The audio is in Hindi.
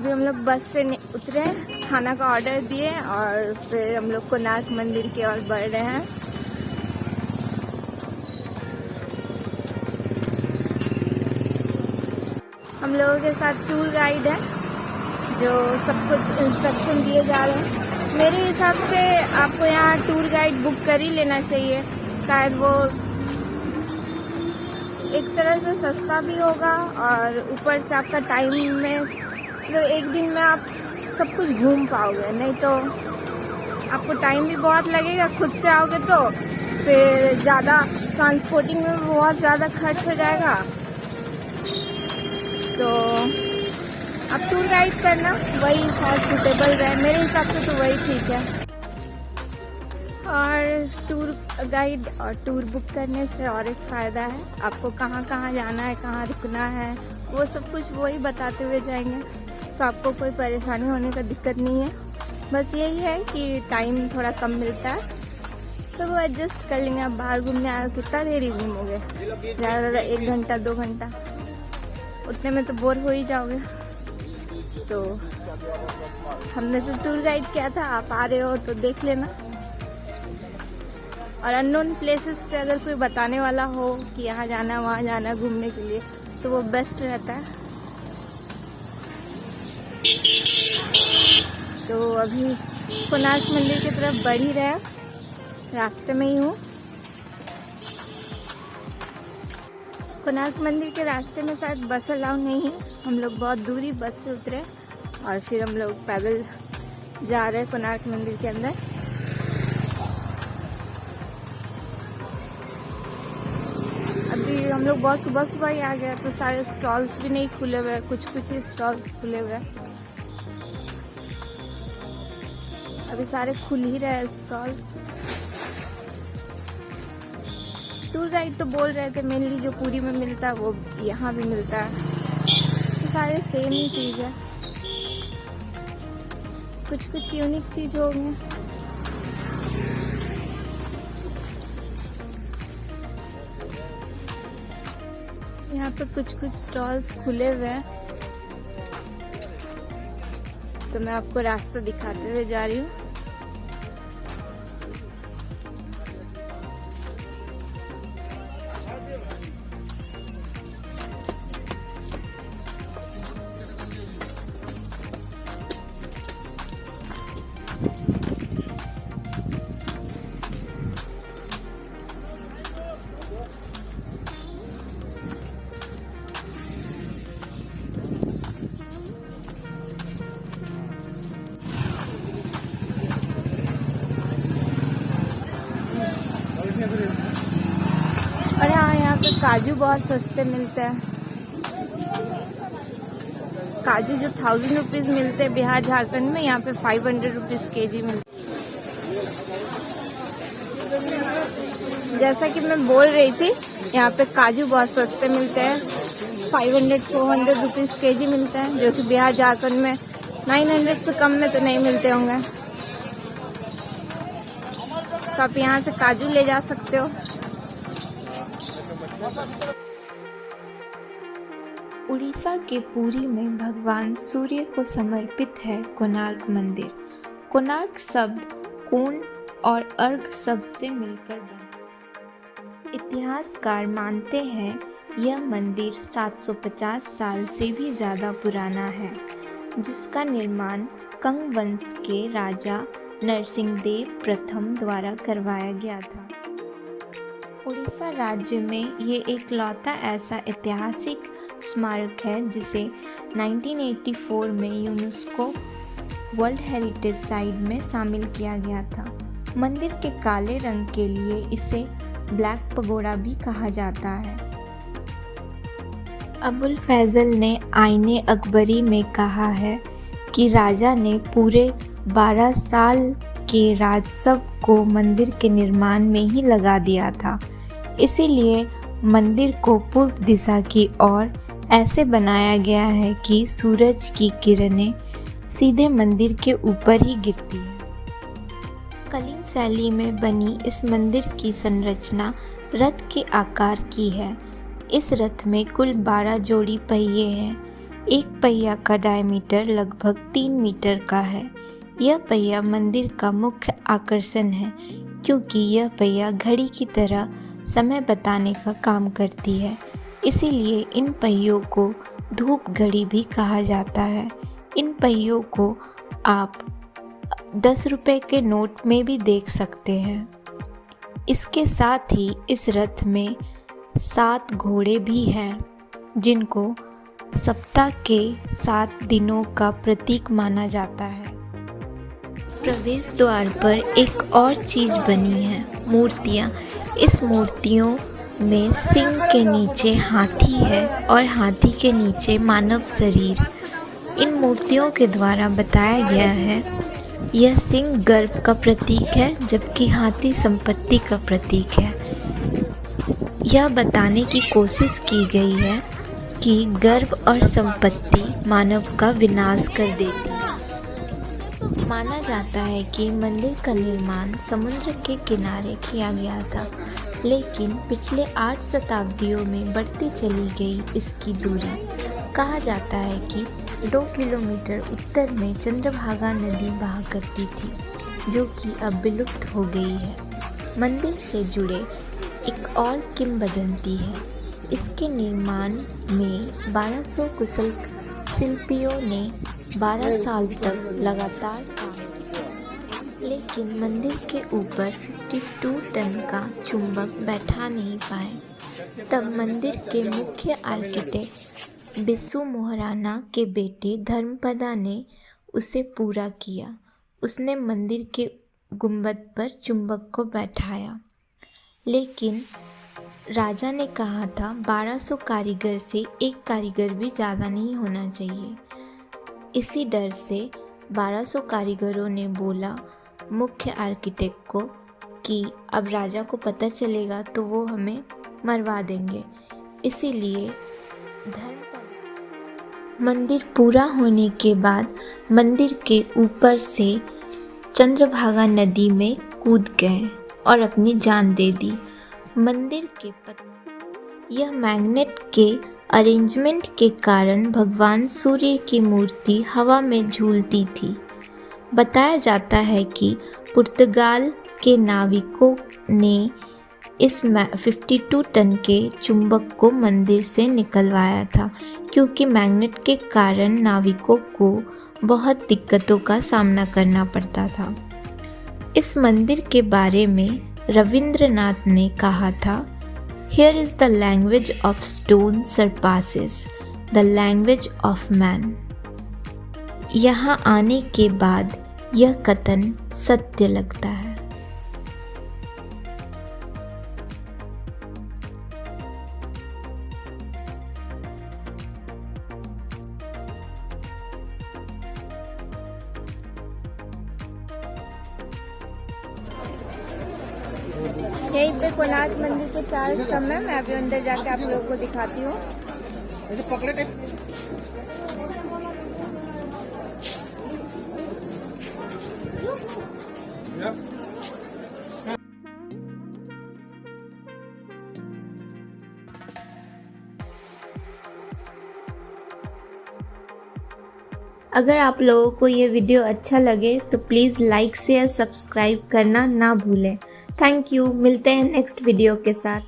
अभी हम लोग बस से उतरे, खाना का ऑर्डर दिए और फिर हम लोग कोणार्क मंदिर की ओर बढ़ रहे हैं। हम लोगों के साथ टूर गाइड है जो सब कुछ इंस्ट्रक्शन दिए जा रहे हैं। मेरे हिसाब से आपको यहाँ टूर गाइड बुक कर ही लेना चाहिए, शायद वो एक तरह से सस्ता भी होगा और ऊपर से आपका टाइम में तो एक दिन में आप सब कुछ घूम पाओगे। नहीं तो आपको टाइम भी बहुत लगेगा, खुद से आओगे तो फिर ज़्यादा ट्रांसपोर्टिंग में बहुत ज़्यादा खर्च हो जाएगा। तो आप टूर गाइड करना, वही शायद सूटेबल रहे, मेरे हिसाब से तो वही ठीक है। और टूर गाइड और टूर बुक करने से और एक फ़ायदा है, आपको कहाँ कहाँ जाना है, कहाँ रुकना है, वो सब कुछ वही बताते हुए जाएंगे, तो आपको कोई परेशानी होने का दिक्कत नहीं है। बस यही है कि टाइम थोड़ा कम मिलता है, तो वो एडजस्ट कर लेंगे। आप बाहर घूमने आए हो, कितना देर ही घूमोगे, ज़्यादा ज़्यादा 1 घंटा 2 घंटा, उतने में तो बोर हो ही जाओगे। तो हमने तो टूर गाइड किया था, आप आ रहे हो तो देख लेना। और अननोन प्लेसेस पे अगर कोई बताने वाला हो कि यहाँ जाना वहाँ जाना घूमने के लिए, तो वो बेस्ट रहता है। तो अभी कोणार्क मंदिर की तरफ बढ़ ही रहे, रास्ते में ही हूँ। कोणार्क मंदिर के रास्ते में शायद बस अलाउ नहीं है, हम लोग बहुत दूरी बस से उतरे और फिर हम लोग पैदल जा रहे हैं कोणार्क मंदिर के अंदर। अभी हम लोग बहुत सुबह सुबह ही आ गए, तो सारे स्टॉल्स भी नहीं खुले हुए, कुछ कुछ ही स्टॉल्स खुले हुए हैं। अभी सारे खुल ही रहे स्टॉल्स। टूर गाइड तो बोल रहे थे मेनली जो पुरी में मिलता है वो यहाँ भी मिलता है, तो सारे सेम ही चीज़ है, कुछ कुछ यूनिक चीज़ होंगे। यहाँ पे कुछ कुछ स्टॉल्स खुले हुए हैं, तो मैं आपको रास्ता दिखाते हुए जा रही हूँ। और हाँ, यहाँ पे काजू बहुत सस्ते मिलते हैं। काजू जो 1000 रुपीज़ मिलते हैं बिहार झारखंड में, यहाँ पे 500 रुपीज़ kg मिलते हैं। जैसा कि मैं बोल रही थी, यहाँ पे काजू बहुत सस्ते मिलते हैं, 500-400 रुपीज़ kg मिलते हैं, जो कि बिहार झारखंड में 900 से कम में तो नहीं मिलते होंगे। तो आप यहाँ से काजू ले जा सकते हो। उड़ीसा के पुरी में भगवान सूर्य को समर्पित है कोणार्क मंदिर। कोणार्क शब्द कोण और अर्घ शब्द से मिलकर बना। इतिहासकार मानते हैं यह मंदिर 750 साल से भी ज़्यादा पुराना है, जिसका निर्माण कंग वंश के राजा नरसिंहदेव प्रथम द्वारा करवाया गया था। उड़ीसा राज्य में ये एकलौता ऐसा ऐतिहासिक स्मारक है जिसे 1984 में यूनेस्को वर्ल्ड हेरिटेज साइट में शामिल किया गया था। मंदिर के काले रंग के लिए इसे ब्लैक पगोड़ा भी कहा जाता है। अबुल फैजल ने आईने अकबरी में कहा है कि राजा ने पूरे 12 साल के राजस्व को मंदिर के निर्माण में ही लगा दिया था। इसीलिए मंदिर को पूर्व दिशा की ओर ऐसे बनाया गया है कि सूरज की किरणें सीधे मंदिर के ऊपर ही गिरती है। कलिंग शैली में बनी इस मंदिर की संरचना रथ के आकार की है। इस रथ में कुल 12 जोड़ी पहिए हैं। एक पहिया का डायमीटर लगभग 3 मीटर का है। यह पहिया मंदिर का मुख्य आकर्षण है क्योंकि यह पहिया घड़ी की तरह समय बताने का काम करती है। इसीलिए इन पहियों को धूप घड़ी भी कहा जाता है। इन पहियों को आप 10 रुपए के नोट में भी देख सकते हैं। इसके साथ ही इस रथ में 7 घोड़े भी हैं जिनको सप्ताह के 7 दिनों का प्रतीक माना जाता है। प्रवेश द्वार पर एक और चीज़ बनी है, मूर्तियाँ। इस मूर्तियों में सिंह के नीचे हाथी है और हाथी के नीचे मानव शरीर। इन मूर्तियों के द्वारा बताया गया है यह सिंह गर्व का प्रतीक है जबकि हाथी संपत्ति का प्रतीक है। यह बताने की कोशिश की गई है कि गर्व और संपत्ति मानव का विनाश कर देती है। माना जाता है कि मंदिर का निर्माण समुद्र के किनारे किया गया था, लेकिन पिछले 8 शताब्दियों में बढ़ती चली गई इसकी दूरी। कहा जाता है कि 2 किलोमीटर उत्तर में चंद्रभागा नदी बहा करती थी, जो कि अब विलुप्त हो गई है। मंदिर से जुड़े एक और किंवदंती है। इसके निर्माण में 1200 कुशल शिल्पियों ने 12 साल तक लगातार काम किया, लेकिन मंदिर के ऊपर 52 टन का चुंबक बैठा नहीं पाए। तब मंदिर के मुख्य आर्किटेक्ट बिस्सू मोहराना के बेटे धर्मपदा ने उसे पूरा किया। उसने मंदिर के गुंबद पर चुंबक को बैठाया, लेकिन राजा ने कहा था 1200 कारीगर से एक कारीगर भी ज़्यादा नहीं होना चाहिए। इसी डर से 1200 कारीगरों ने बोला मुख्य आर्किटेक्ट को कि अब राजा को पता चलेगा तो वो हमें मरवा देंगे। इसीलिए मंदिर पूरा होने के बाद मंदिर के ऊपर से चंद्रभागा नदी में कूद गए और अपनी जान दे दी। मंदिर के यह मैग्नेट के अरेंजमेंट के कारण भगवान सूर्य की मूर्ति हवा में झूलती थी। बताया जाता है कि पुर्तगाल के नाविकों ने इस 52 टन के चुंबक को मंदिर से निकलवाया था, क्योंकि मैग्नेट के कारण नाविकों को बहुत दिक्कतों का सामना करना पड़ता था। इस मंदिर के बारे में रविंद्रनाथ ने कहा था, "Here is the language of stone surpasses the language of man." यहाँ आने के बाद यह कथन सत्य लगता है। यहीं पे कोणार्क मंदिर के 4 स्तंभ है। मैं अभी अंदर जाके आप लोगों को दिखाती हूँ। अगर आप लोगों को ये वीडियो अच्छा लगे तो प्लीज़ लाइक शेयर सब्सक्राइब करना ना भूलें। Thank you. मिलते हैं नेक्स्ट वीडियो के साथ।